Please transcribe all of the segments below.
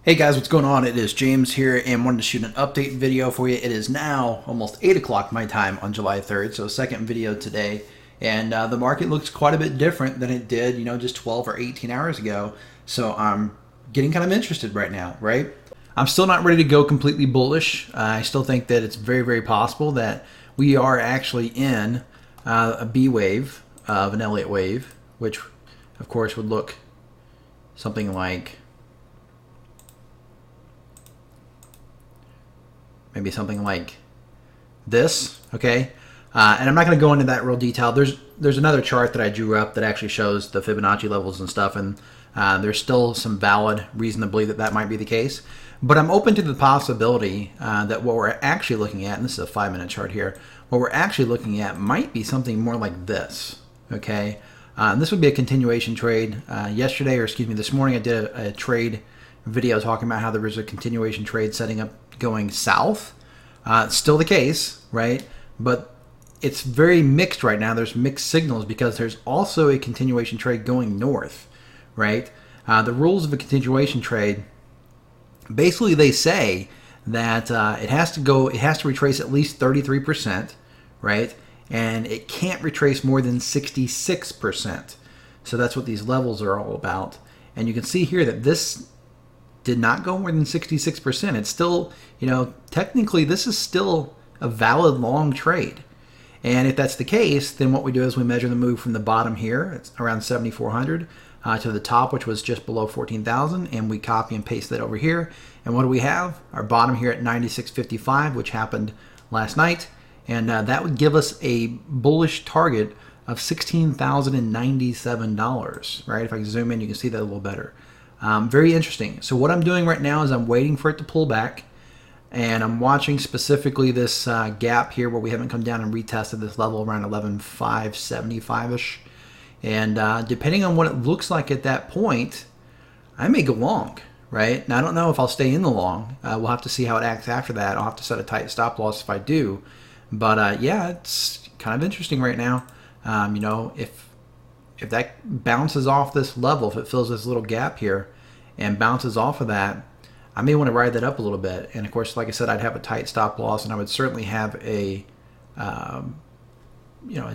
Hey guys, what's going on? It is James here and wanted to shoot an update video for you. It is now almost 8 o'clock my time on July 3rd, so second video today. And the market looks quite a bit different than it did, just 12 or 18 hours ago. So I'm getting kind of interested right now, right? I'm still not ready to go completely bullish. I still think that it's very, very possible that we are actually in a B wave of an Elliott wave, which of course would look something like maybe something like this, okay? And I'm not going to go into that real detail. There's another chart that I drew up that actually shows the Fibonacci levels and stuff, and there's still some valid reason to believe that that might be the case. But I'm open to the possibility that what we're actually looking at, and this is a 5-minute chart here, what we're actually looking at might be something more like this, okay? And this would be a continuation trade. This morning I did a trade video talking about how there was a continuation trade setting up going south. It's still the case, right? But it's very mixed right now. There's mixed signals because there's also a continuation trade going north, right? The rules of a continuation trade, basically they say that it has to retrace at least 33%, right? And it can't retrace more than 66%. So that's what these levels are all about. And you can see here that this did not go more than 66%. It's still, technically this is still a valid long trade. And if that's the case, then what we do is we measure the move from the bottom here, it's around 7,400, to the top, which was just below 14,000, and we copy and paste that over here. And what do we have? Our bottom here at 96.55, which happened last night. And that would give us a bullish target of $16,097, right? If I zoom in, you can see that a little better. Very interesting. So what I'm doing right now is I'm waiting for it to pull back, and I'm watching specifically this gap here where we haven't come down and retested this level around 11,575-ish. And depending on what it looks like at that point, I may go long, right? Now, I don't know if I'll stay in the long. We'll have to see how it acts after that. I'll have to set a tight stop loss if I do. But yeah, it's kind of interesting right now. If that bounces off this level, if it fills this little gap here and bounces off of that, I may want to ride that up a little bit. And of course, like I said, I'd have a tight stop loss, and I would certainly have a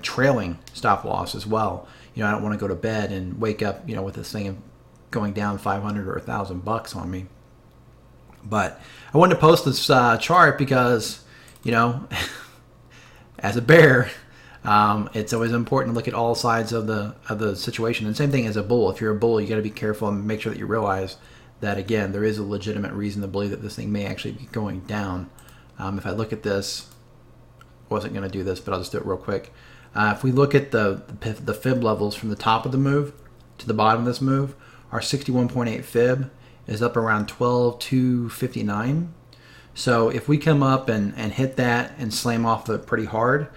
trailing stop loss as well. I don't want to go to bed and wake up, with this thing going down 500 or $1,000 on me. But I wanted to post this chart because, as a bear, it's always important to look at all sides of the situation. And same thing as a bull. If you're a bull, you got to be careful and make sure that you realize that, again, there is a legitimate reason to believe that this thing may actually be going down. If I look at this, I wasn't going to do this, but I'll just do it real quick. If we look at the fib levels from the top of the move to the bottom of this move, our 61.8 fib is up around 12,259. So if we come up and hit that and slam off it pretty hard,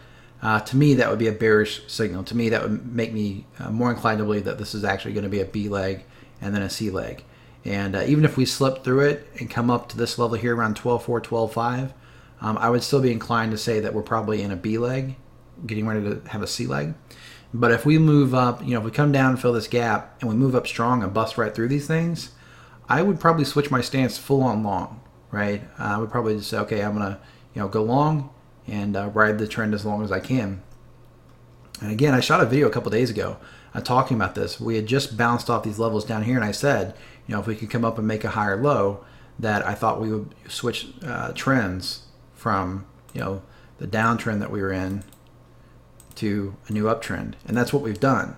to me, that would be a bearish signal. To me, that would make me more inclined to believe that this is actually going to be a B leg and then a C leg. And even if we slip through it and come up to this level here around 12.4, 12.5, I would still be inclined to say that we're probably in a B leg, getting ready to have a C leg. But if we move up, if we come down and fill this gap and we move up strong and bust right through these things, I would probably switch my stance full on long, right? I would probably just say, okay, I'm going to go long and ride the trend as long as I can. And again, I shot a video a couple days ago talking about this. We had just bounced off these levels down here, and I said, if we could come up and make a higher low, that I thought we would switch trends from the downtrend that we were in to a new uptrend, and that's what we've done.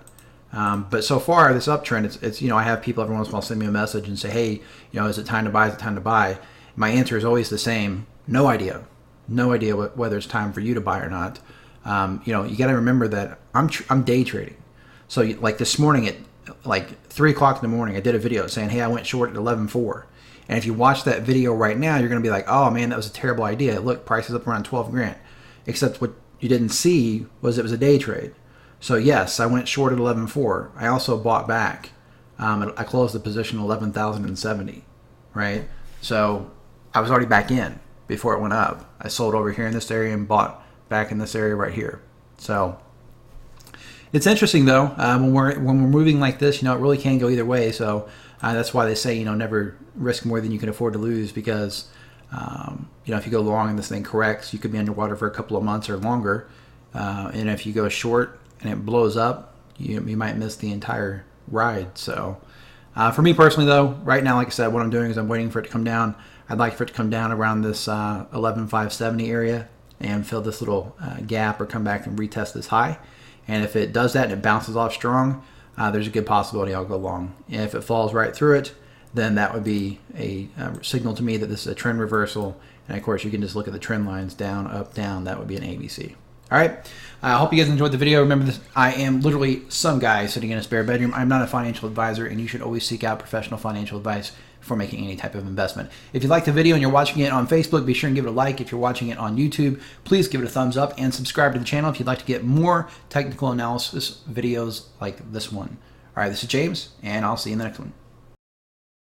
But so far, this uptrend, it's I have people every once in a while send me a message and say, hey, is it time to buy? Is it time to buy? My answer is always the same: no idea. No idea whether it's time for you to buy or not. You got to remember that I'm day trading. So like this morning at like 3 o'clock in the morning, I did a video saying, hey, I went short at 11.4. And if you watch that video right now, you're going to be like, oh man, that was a terrible idea. Look, price is up around 12 grand. Except what you didn't see was it was a day trade. So yes, I went short at 11.4. I also bought back. I closed the position 11,070, right? So I was already back in before it went up. I sold over here in this area and bought back in this area right here. So it's interesting though, when we're moving like this, it really can go either way. So That's why they say, never risk more than you can afford to lose, because if you go long and this thing corrects, you could be underwater for a couple of months or longer. And if you go short and it blows up, you might miss the entire ride. So for me personally, though, right now, like I said, what I'm doing is I'm waiting for it to come down. I'd like for it to come down around this 11,570 area and fill this little gap, or come back and retest this high. And if it does that and it bounces off strong, there's a good possibility I'll go long. And if it falls right through it, then that would be a signal to me that this is a trend reversal. And of course, you can just look at the trend lines, down, up, down. That would be an ABC. All right. I hope you guys enjoyed the video. Remember this, I am literally some guy sitting in a spare bedroom. I'm not a financial advisor, and you should always seek out professional financial advice before making any type of investment. If you like the video and you're watching it on Facebook, be sure and give it a like. If you're watching it on YouTube, please give it a thumbs up and subscribe to the channel if you'd like to get more technical analysis videos like this one. All right, this is James, and I'll see you in the next one.